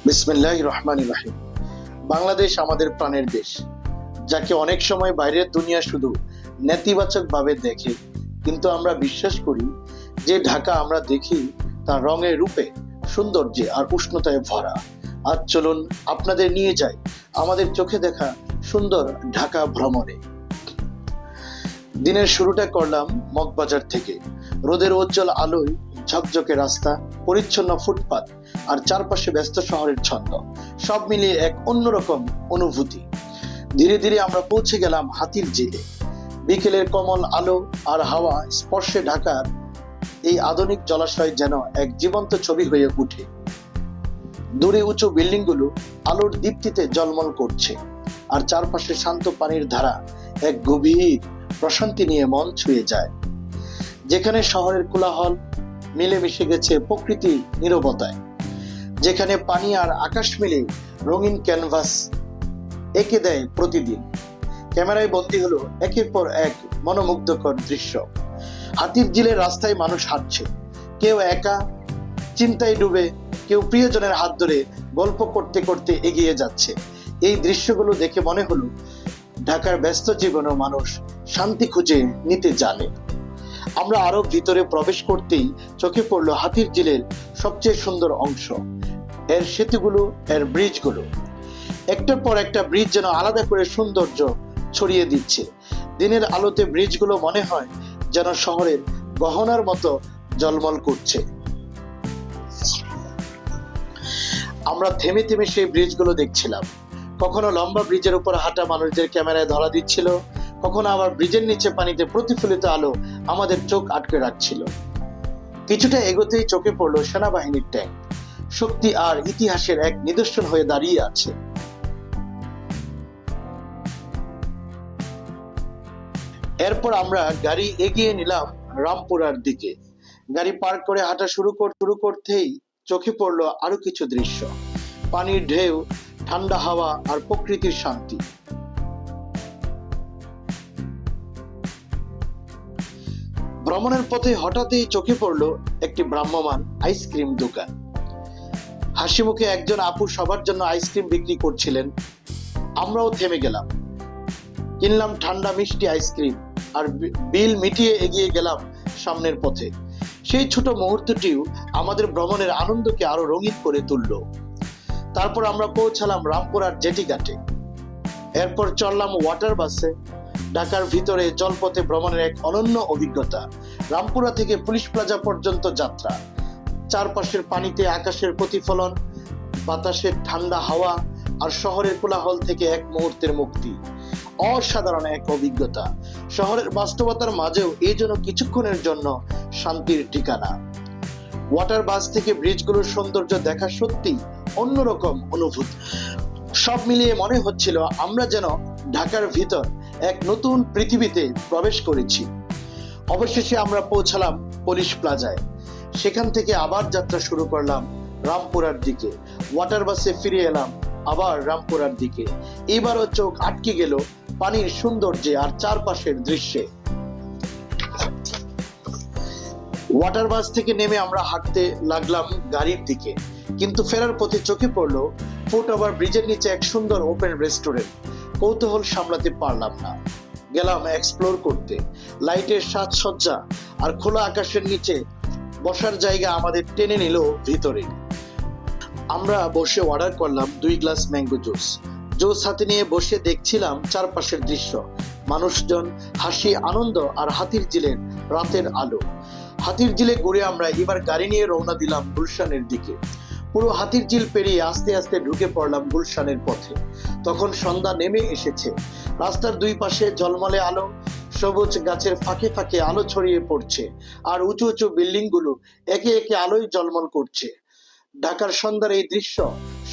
বিসমিল্লাহির রহমানির রহিম। বাংলাদেশ আমাদের প্রাণের দেশ, যাকে অনেক সময় বাইরের দুনিয়া শুধু নেতিবাচকভাবে দেখে, কিন্তু আমরা বিশ্বাস করি যে ঢাকা আমরা দেখি তার রঙে রূপে, সৌন্দর্যে আর উষ্ণতায় ভরা। আজ চলুন আপনাদের নিয়ে যাই আমাদের চোখে দেখা সুন্দর ঢাকা ভ্রমণে। দিনের শুরুটা করলাম মগবাজার থেকে। রোদের উজ্জ্বল আলোয় ঝকঝকে রাস্তা, পরিচ্ছন্ন ফুটপাত আর চারপাশে ব্যস্ত শহরের ছন্দ, সব মিলিয়ে এক অন্যরকম অনুভূতি। ধীরে ধীরে আমরা পৌঁছে গেলাম হাতির ঝিলে। বিকেলের কোমল আলো আর হাওয়া স্পর্শে ঢাকার এই আধুনিক জলাশয় যেন এক জীবন্ত ছবি হয়ে উঠে। দূরে উঁচু বিল্ডিংগুলো আলোর দীপ্তিতে ঝলমল করছে, আর চারপাশে শান্ত পানির ধারা এক গভীর প্রশান্তি নিয়ে মন ছুঁয়ে যায়। যেখানে শহরের কোলাহল মিলেমিশে গেছে প্রকৃতির নীরবতায়, যেখানে পানি আর আকাশ মিলে রঙিন ক্যানভাস এঁকে দেয় প্রতিদিন। ক্যামেরায় বন্দী হলো একের পর এক মনোমুগ্ধকর দৃশ্য। হাতির ঝিলের রাস্তায় মানুষ হাঁটছে, কেউ একা চিন্তায় ডুবে, কেউ প্রিয়জনের হাত ধরে গল্প করতে করতে এগিয়ে যাচ্ছে। এই দৃশ্যগুলো দেখে মনে হলো ঢাকার ব্যস্ত জীবনেও মানুষ শান্তি খুঁজে নিতে জানে। আমরা আরো ভিতরে প্রবেশ করতেই চোখে পড়লো হাতির ঝিলের সবচেয়ে সুন্দর অংশ, এর সেতুগুলো, এর ব্রিজগুলো। একটার পর একটা ব্রিজ যেন আলাদা করে সৌন্দর্য ছড়িয়ে দিচ্ছে। দিনের আলোতে ব্রিজগুলো মনে হয় যেন শহরের গহনার মতো ঝলমল করছে। আমরা থেমে থেমে সেই ব্রিজগুলো দেখছিলাম। কখনো লম্বা ব্রিজের উপর হাঁটা মানুষদের ক্যামেরায় ধরা দিচ্ছিল, কখনো আবার ব্রিজের নিচে পানিতে প্রতিফলিত আলো আমাদের চোখ আটকে রাখছিল। কিছুটা এগোতেই চোখে পড়লো সেনাবাহিনীর ট্যাঙ্ক, শক্তি আর ইতিহাসের এক নিদর্শন হয়ে দাঁড়িয়ে আছে। এরপর আমরা গাড়ি এগিয়ে নিলাম রামপুরার দিকে। গাড়ি পার্ক করে হাঁটা শুরু করতেই চোখে পড়লো আরো কিছু দৃশ্য। পানির ঢেউ, ঠান্ডা হাওয়া আর প্রকৃতির শান্তি। ভ্রমণের পথে হঠাৎই চোখে পড়লো একটি ভ্রাম্যমান আইসক্রিম দোকান। হাসি মুখে একজন আপু সবার জন্য আইসক্রিম বিক্রি করছিলেন। আমরাও থেমে গেলাম, কিনলাম ঠান্ডা মিষ্টি আইসক্রিম আর বিল মিটিয়ে এগিয়ে গেলাম সামনের পথে। সেই ছোট মুহূর্তটিও আমাদের ভ্রমণের আনন্দকে আরো রঙিন করে তুলল। তারপর আমরা পৌঁছালাম রামপুরার জেটি ঘাটে। এরপর চললাম ওয়াটার বাসে। ঢাকার ভিতরে জলপথে ভ্রমণের এক অনন্য অভিজ্ঞতা। রামপুরা থেকে পুলিশ প্লাজা পর্যন্ত যাত্রা, চারপাশের পানিতে আকাশের প্রতিফলন, বাতাসের ঠান্ডা হাওয়া আর শহরের কোলাহল থেকে এক মুহূর্তের মুক্তি। অসাধারণ এক অভিজ্ঞতা। শহরের বাস্তবতার মাঝেও এই জন্য কিছুক্ষণের জন্য শান্তির ঠিকানা। ওয়াটার বাস থেকে ব্রিজগুলোর সৌন্দর্য দেখা সত্যি অন্যরকম অনুভূতি। সব মিলিয়ে মনে হচ্ছিল আমরা যেন ঢাকার ভিতর এক নতুন পৃথিবীতে প্রবেশ করেছি। অবশেষে আমরা পৌঁছালাম পুলিশ প্লাজায়। সেখান থেকে আবার যাত্রা শুরু করলাম রামপুরার দিকে। ওয়াটার বাসে ফিরে এলাম আবার রামপুরার দিকে। এবারও চোখ আটকে গেল পানির সৌন্দর্যে আর চারপাশের দৃশ্যে। ওয়াটার বাস থেকে নেমে আমরা হাঁটতে লাগলাম গাড়ির দিকে, কিন্তু ফেরার পথে চোখে পড়লো ফুটওভার ব্রিজের নিচে এক সুন্দর ওপেন রেস্টুরেন্ট। কৌতূহল সামলাতে পারলাম না, গেলাম এক্সপ্লোর করতে। লাইটের সাজসজ্জা আর খোলা আকাশের নিচে বসার জায়গা আমাদের টেনে নিল ভিতরে। আমরা বসে অর্ডার করলাম 2 গ্লাস ম্যাঙ্গো জুস হাতে নিয়ে বসে দেখছিলাম চারপাশের দৃশ্য, মানুষজন, হাসি, আনন্দ আর হাতির ঝিলের রাতের আলো। হাতির ঝিলে ঘুরে আমরা এবার গাড়ি নিয়ে রওনা দিলাম গুলশানের দিকে। পুরো হাতির ঝিল পেরিয়ে আস্তে আস্তে ঢুকে পড়লাম গুলশানের পথে। তখন সন্ধ্যা নেমে এসেছে। রাস্তার দুই পাশে ঝলমলে আলো, সবুজ গাছের ফাঁকে ফাঁকে আলো ছড়িয়ে পড়ছে, আর উঁচু উঁচু বিল্ডিং গুলো একে একে আলোয় ঝলমল করছে। ঢাকার সন্ধ্যার এই দৃশ্য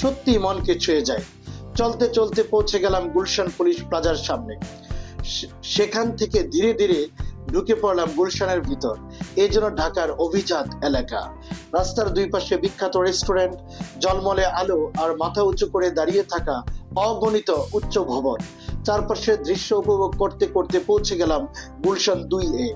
সত্যি মনকে ছুঁয়ে যায়। চলতে চলতে পৌঁছে গেলাম গুলশান পুলিশ প্লাজার সামনে। সেখান থেকে ধীরে ধীরে ঢুকে পড়লাম গুলশানের ভিতর। এই জন্য ঢাকার অভিজাত এলাকা। রাস্তার দুই পাশে বিখ্যাত রেস্টুরেন্ট, ঝলমলে আলো আর মাথা উঁচু করে দাঁড়িয়ে থাকা অগণিত উচ্চ ভবন। চারপাশের দৃশ্য উপভোগ করতে করতে পৌঁছে গেলাম গুলশান 2A।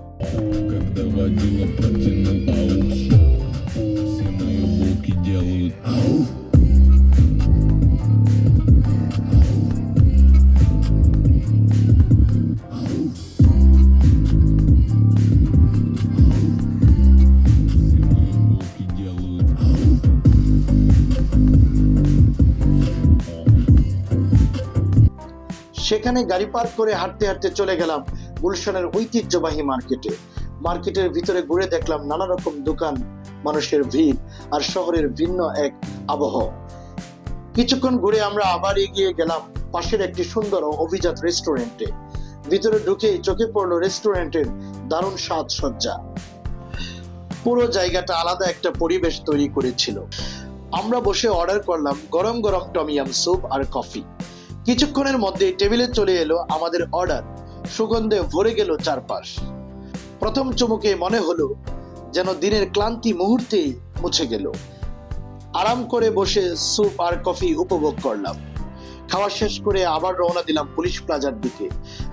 সেখানে গাড়ি পার্ক করে হাঁটতে হাঁটতে চলে গেলাম গুলশানের ঐতিহ্যবাহী মার্কেটে। মার্কেটের ভিতরে ঘুরে দেখলাম নানা রকম দোকান, মানুষের ভিড় আর শহরের ভিন্ন এক আবহাওয়া। কিছুক্ষণ ঘুরে আমরা আবার এগিয়ে গেলাম পাশের একটি সুন্দর ও অভিজাত রেস্টুরেন্টে। ভিতরে ঢুকেই চোখে পড়লো রেস্টুরেন্টের দারুণ সাজসজ্জা। পুরো জায়গাটা আলাদা একটা পরিবেশ তৈরি করেছিল। আমরা বসে অর্ডার করলাম গরম গরম টমিয়াম স্যুপ আর কফি। কিছুক্ষণের মধ্যেই টেবিলে চলে এলো আমাদের অর্ডার। সুগন্ধে ভরে গেল চারপাশ। প্রথম চুমুকে মনে হলো যেন দিনের ক্লান্তি মুহূর্তেই মুছে গেল। আরাম করে বসে স্যুপ আর কফি উপভোগ করলাম। খাওয়া শেষ করে আবার রওনা দিলাম পুলিশ প্লাজার দিকে।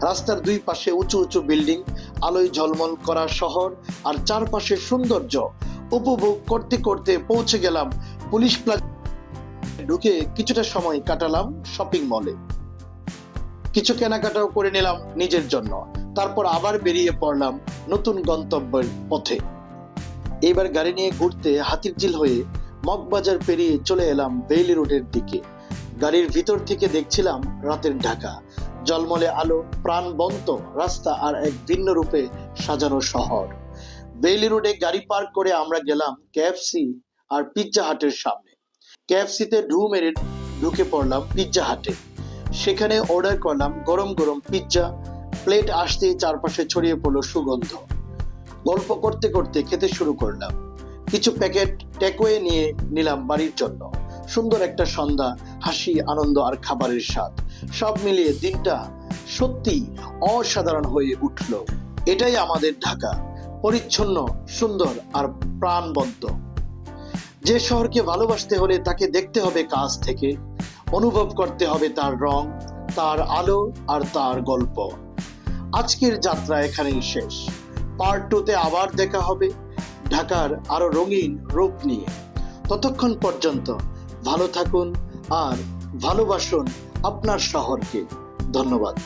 রাস্তার দুই পাশে উঁচু উঁচু বিল্ডিং, আলোয় ঝলমল করা শহর আর চারপাশে সৌন্দর্য উপভোগ করতে করতে পৌঁছে গেলাম পুলিশ প্লাজা। ঢুকে কিছুটা সময় কাটালাম শপিং মলে। কিছু কেনাকাটাও করে নিলাম নিজের জন্য। তারপর আবার বেরিয়ে পড়লাম নতুন গন্তব্যের পথে। এবার গাড়ি নিয়ে ঘুরতে হাতিরঝিল হয়ে মগবাজার পেরিয়ে চলে এলাম বেইলি রোডের দিকে। গাড়ির ভিতর থেকে দেখছিলাম রাতের ঢাকা, জলমলে আলো, প্রাণবন্ত রাস্তা আর এক ভিন্ন রূপে সাজানো শহর। বেইলি রোডে গাড়ি পার্ক করে আমরা গেলাম কেএফসি আর পিৎজা হাটের সামনে। কেএফসিতে ঢু মেরে ঢুকে পড়লাম পিৎজা হাটে। সেখানে অর্ডার করলাম গরম গরম পিৎজা। প্লেট আসতেই চারপাশে ছড়িয়ে পড়লো সুগন্ধ। গল্প করতে করতে খেতে শুরু করলাম। কিছু প্যাকেট টেকওয়ে নিয়ে নিলাম বাড়ির জন্য। সুন্দর একটা সন্ধ্যা, হাসি, আনন্দ আর খাবারের স্বাদ, সব মিলিয়ে দিনটা সত্যি অসাধারণ হয়ে উঠল। এটাই আমাদের ঢাকা, পরিচ্ছন্ন, সুন্দর আর প্রাণবন্ত। যে শহরকে ভালোবাসতে হলে তাকে দেখতে হবে কাছ থেকে, অনুভব করতে হবে তার রং, তার আলো আর তার গল্প। আজকের যাত্রা এখানেই শেষ। পার্ট 2-তে আবার দেখা হবে ঢাকার আরো রঙিন রূপ নিয়ে। ততক্ষণ পর্যন্ত ভালো থাকুন আর ভালোবাসুন আপনার শহরকে। ধন্যবাদ।